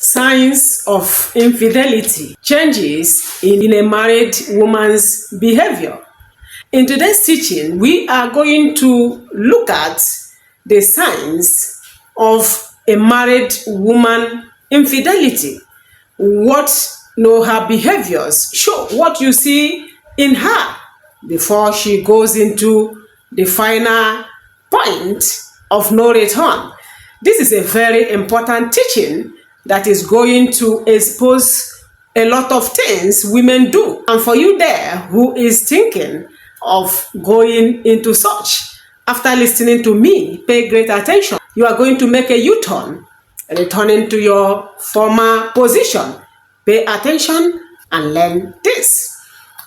Signs of infidelity, changes in a married woman's behavior. In today's teaching, we are going to look at the signs of a married woman infidelity. What her behaviors show, what you see in her before she goes into the final point of no return. This is a very important teaching that is going to expose a lot of things women do. And for you there who is thinking of going into such, after listening to me, pay great attention. You are going to make a U-turn, returning to your former position. Pay attention and learn this.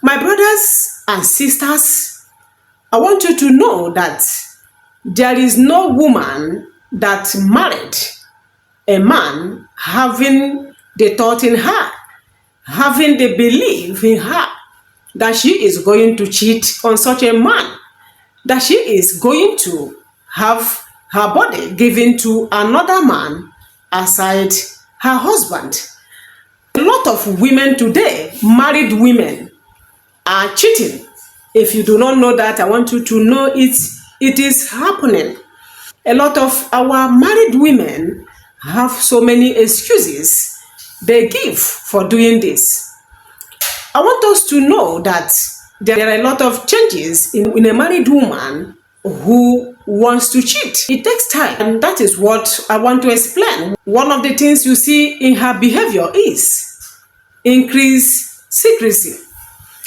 My brothers and sisters, I want you to know that there is no woman that married a man having the thought in her, having the belief in her that she is going to cheat on such a man, that she is going to have her body given to another man aside her husband. A lot of women today, married women, are cheating. If you do not know that, I want you to know it is happening. A lot of our married women have so many excuses they give for doing this. I want us to know that there are a lot of changes in a married woman who wants to cheat. It takes time, and that is what I want to explain. One of the things you see in her behavior is increased secrecy.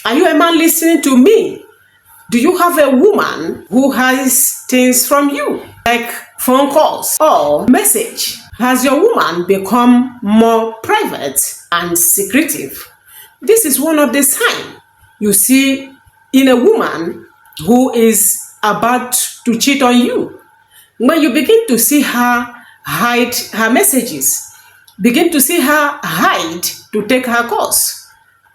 Are you a man listening to me? Do you have a woman who hides things from you, like phone calls or message? Has your woman become more private and secretive? This is one of the signs you see in a woman who is about to cheat on you. When you begin to see her hide her messages, begin to see her hide to take her course,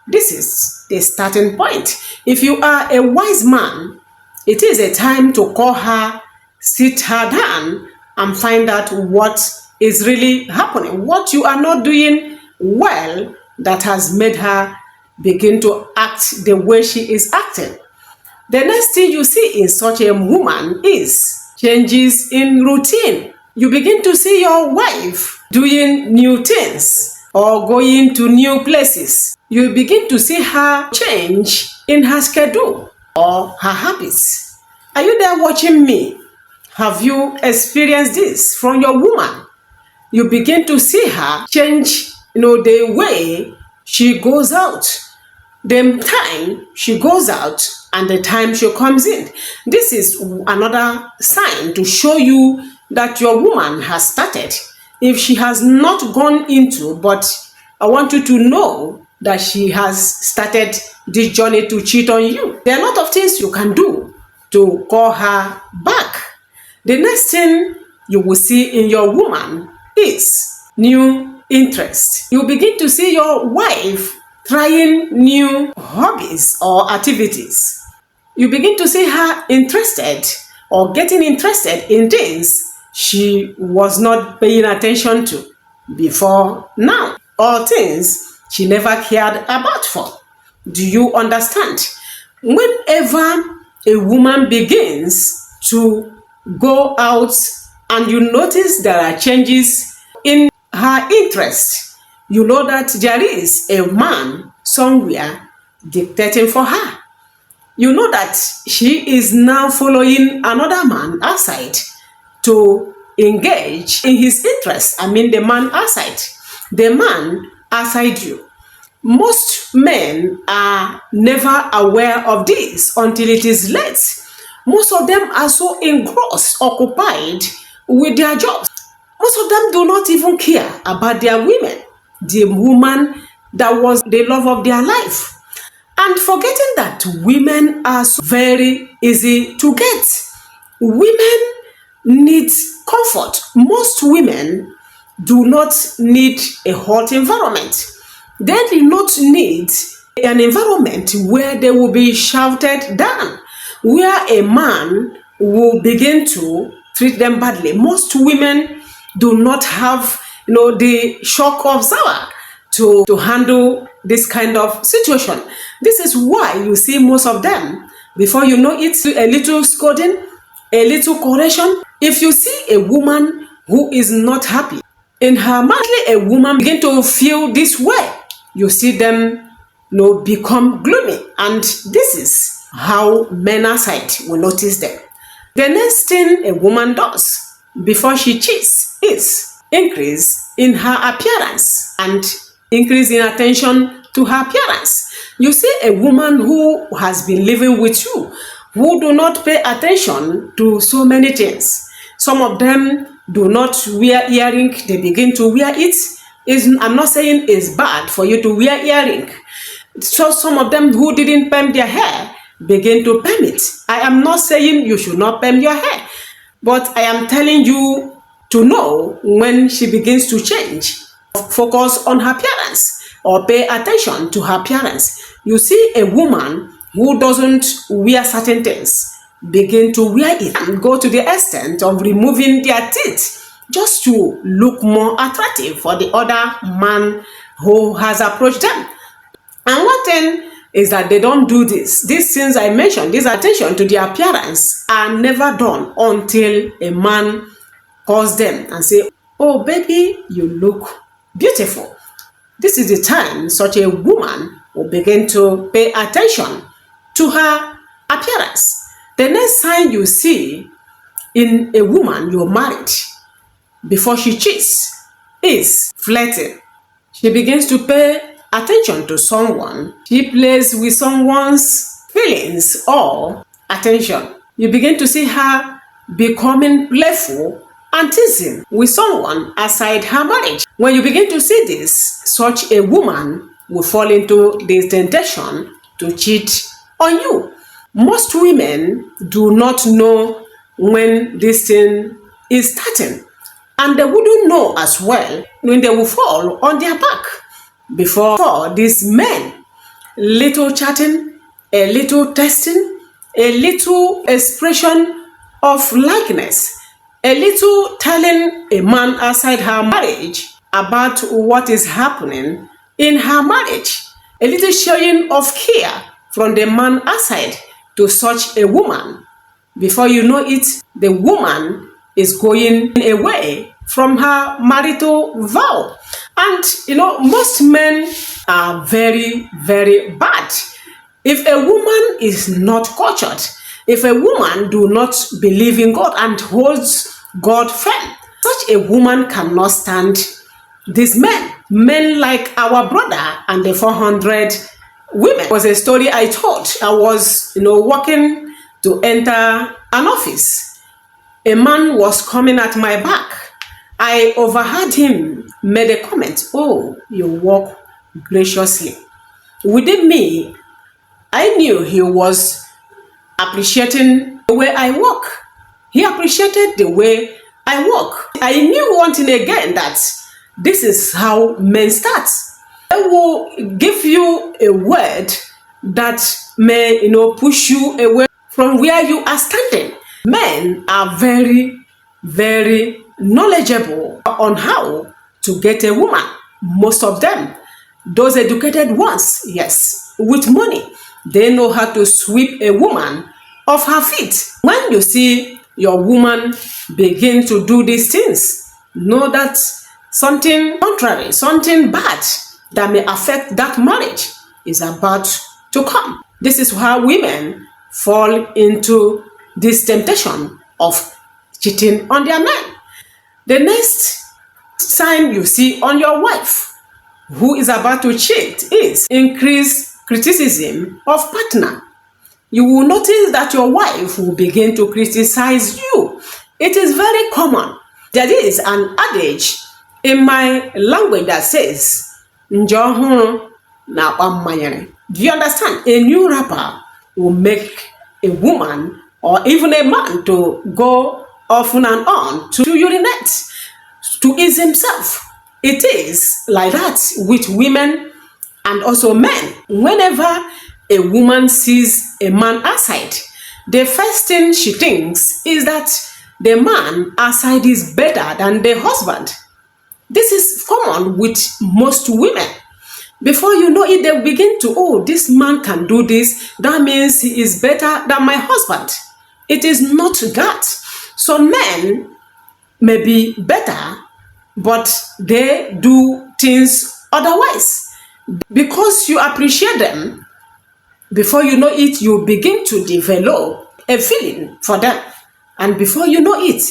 this is the starting point. If you are a wise man, it is a time to call her, sit her down, and find out what is really happening, what you are not doing well that has made her begin to act the way she is acting. The next thing you see in such a woman is changes in routine. You begin to see your wife doing new things or going to new places. You begin to see her change in her schedule or her habits. Are you there watching me? Have you experienced this from your woman? You begin to see her change, the way she goes out, the time she goes out, and the time she comes in. This is another sign to show you that your woman has started. If she has not gone into, but I want you to know that she has started this journey to cheat on you. There are a lot of things you can do to call her back. The next thing you will see in your woman is new interest. You begin to see your wife trying new hobbies or activities. You begin to see her interested or getting interested in things she was not paying attention to before now, or things she never cared about for. Do you understand? Whenever a woman begins to go out and you notice there are changes in her interest, you know that there is a man somewhere dictating for her. You know that she is now following another man outside to engage in his interest. I mean, the man outside. The man outside you. Most men are never aware of this until it is late. Most of them are so engrossed, occupied with their jobs. Most of them do not even care about their women, the woman that was the love of their life. And forgetting that women are so very easy to get. Women need comfort. Most women do not need a hot environment. They do not need an environment where they will be shouted down, where a man will begin to treat them badly. Most women do not have the shock observer to handle this kind of situation. This is why you see most of them, before you know it, a little scolding, a little correction. If you see a woman who is not happy in her marriage, a woman begin to feel this way, you see them become gloomy. And this is how men outside will notice them. The next thing a woman does before she cheats is increase in her appearance and increase in attention to her appearance. You see a woman who has been living with you, who do not pay attention to so many things. Some of them do not wear earring, they begin to wear it. I'm not saying it's bad for you to wear earring. So some of them who didn't perm their hair begin to perm it. I am not saying you should not perm your hair, but I am telling you to know when she begins to change. Focus on her appearance or pay attention to her appearance. You see a woman who doesn't wear certain things begin to wear it and go to the extent of removing their teeth just to look more attractive for the other man who has approached them. And one thing is that they don't do this. These things I mentioned, this attention to their appearance, are never done until a man calls them and say, "Oh baby, you look beautiful." This is the time such a woman will begin to pay attention to her appearance. The next sign you see in a woman you're married before she cheats is flirting. She begins to pay attention to someone. She plays with someone's feelings or attention. You begin to see her becoming playful and teasing with someone outside her marriage. When you begin to see this, such a woman will fall into the temptation to cheat on you. Most women do not know when this thing is starting, and they wouldn't know as well when they will fall on their back. Before these men, little chatting, a little testing, a little expression of likeness, a little telling a man outside her marriage about what is happening in her marriage, a little showing of care from the man outside to such a woman. Before you know it, the woman is going away from her marital vow. And most men are very, very bad. If a woman is not cultured, if a woman do not believe in God and holds God firm, such a woman cannot stand these men. Men like our brother and the 400 women. It was a story I told. I was, walking to enter an office. A man was coming at my back. I overheard him made a comment, "Oh, you walk graciously." Within me, I knew he was appreciating the way I walk. He appreciated the way I walk. I knew one thing again, that this is how men start. They will give you a word that may, push you away from where you are standing. Men are very, very knowledgeable on how to get a woman. Most of them, those educated ones, yes, with money, they know how to sweep a woman off her feet. When you see your woman begin to do these things, know that something contrary, something bad that may affect that marriage is about to come. This is how women fall into this temptation of cheating on their men. The next sign you see on your wife who is about to cheat is increased criticism of partner. You will notice that your wife will begin to criticize you. It is very common. There is an adage in my language that says, "Njohuru na wamanyere." Do you understand? A new rapper will make a woman or even a man to go often and on to urinate, to ease himself. It is like that with women and also men. Whenever a woman sees a man outside, the first thing she thinks is that the man outside is better than the husband. This is common with most women. Before you know it, they begin to, oh, this man can do this. That means he is better than my husband. It is not that. Some men may be better, but they do things otherwise. Because you appreciate them, before you know it, you begin to develop a feeling for them. And before you know it,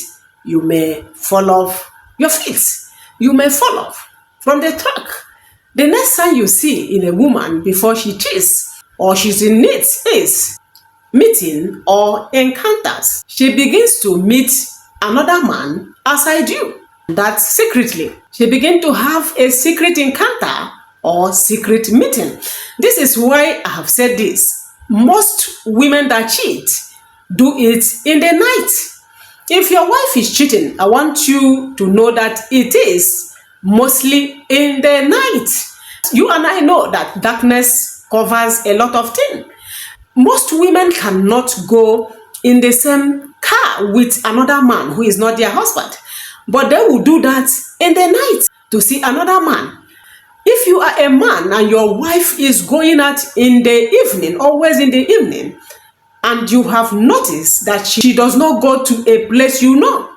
you may fall off your feet. You may fall off from the track. The next time you see in a woman before she cheats or she's in need is meeting or encounters. She begins to meet another man outside you. That secretly, she begins to have a secret encounter or secret meeting. This is why I have said this. Most women that cheat do it in the night. If your wife is cheating, I want you to know that it is mostly in the night. You and I know that darkness covers a lot of things. Most women cannot go in the same car with another man who is not their husband, but they will do that in the night to see another man. If you are a man and your wife is going out in the evening, always in the evening, and you have noticed that she does not go to a place you know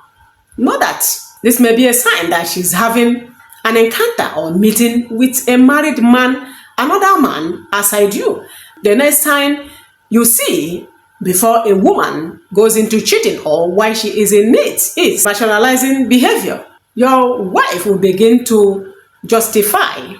that this may be a sign that she's having an encounter or meeting with a married man, another man outside you. The next time you see, before a woman goes into cheating or why she is in need, is rationalizing behavior. Your wife will begin to justify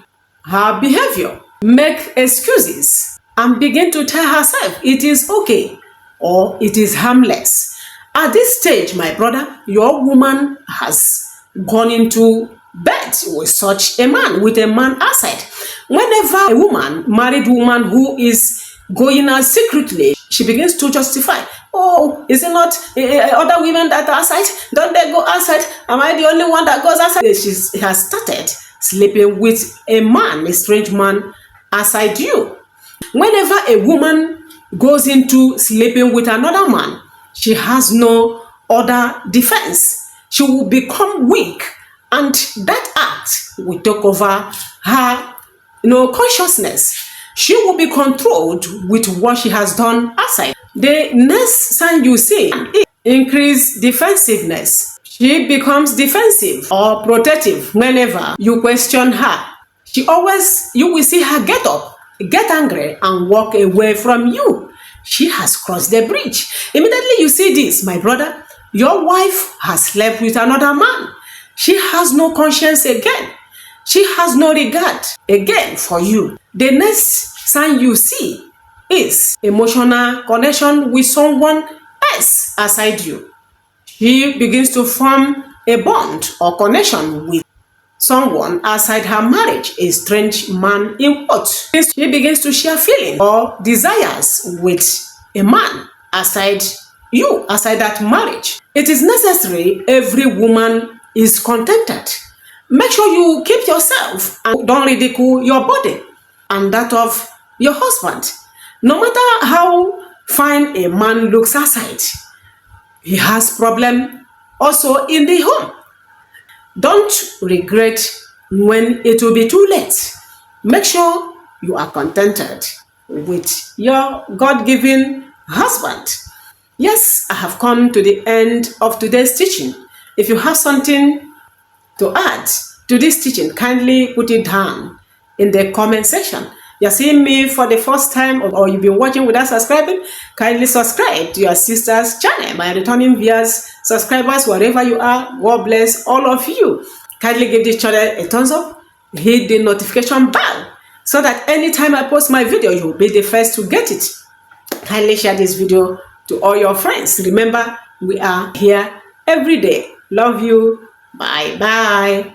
her behavior, make excuses, and begin to tell herself it is okay or it is harmless. At this stage, my brother, your woman has gone into bed with such a man, with a man outside. Whenever a woman, married woman who is going out secretly, she begins to justify, oh, is it not other women that are outside? Don't they go outside? Am I the only one that goes outside? She has started sleeping with a man, a strange man outside you. Whenever a woman goes into sleeping with another man, she has no other defense. She will become weak, and that act will take over her consciousness. She will be controlled with what she has done outside. The next sign you see is increased defensiveness. She becomes defensive or protective whenever you question her. You will see her get up, get angry, and walk away from you. She has crossed the bridge. Immediately you see this, my brother, your wife has slept with another man. She has no conscience again. She has no regard again for you. The next sign you see is emotional connection with someone else aside you. She begins to form a bond or connection with someone outside her marriage, a strange man in quote. She begins to share feelings or desires with a man outside you, outside that marriage. It is necessary every woman is contented. Make sure you keep yourself and don't ridicule your body and that of your husband. No matter how fine a man looks outside, he has problem also in the home. Don't regret when it will be too late. Make sure you are contented with your God-given husband. Yes, I have come to the end of today's teaching. If you have something to add to this teaching, kindly put it down in the comment section. You're seeing me for the first time or you've been watching without subscribing, kindly subscribe to your sister's channel. My returning viewers, subscribers, wherever you are, God bless all of you. Kindly give this channel a thumbs up, hit the notification bell so that anytime I post my video, you'll be the first to get it. Kindly share this video to all your friends. Remember, we are here every day. Love you. Bye-bye.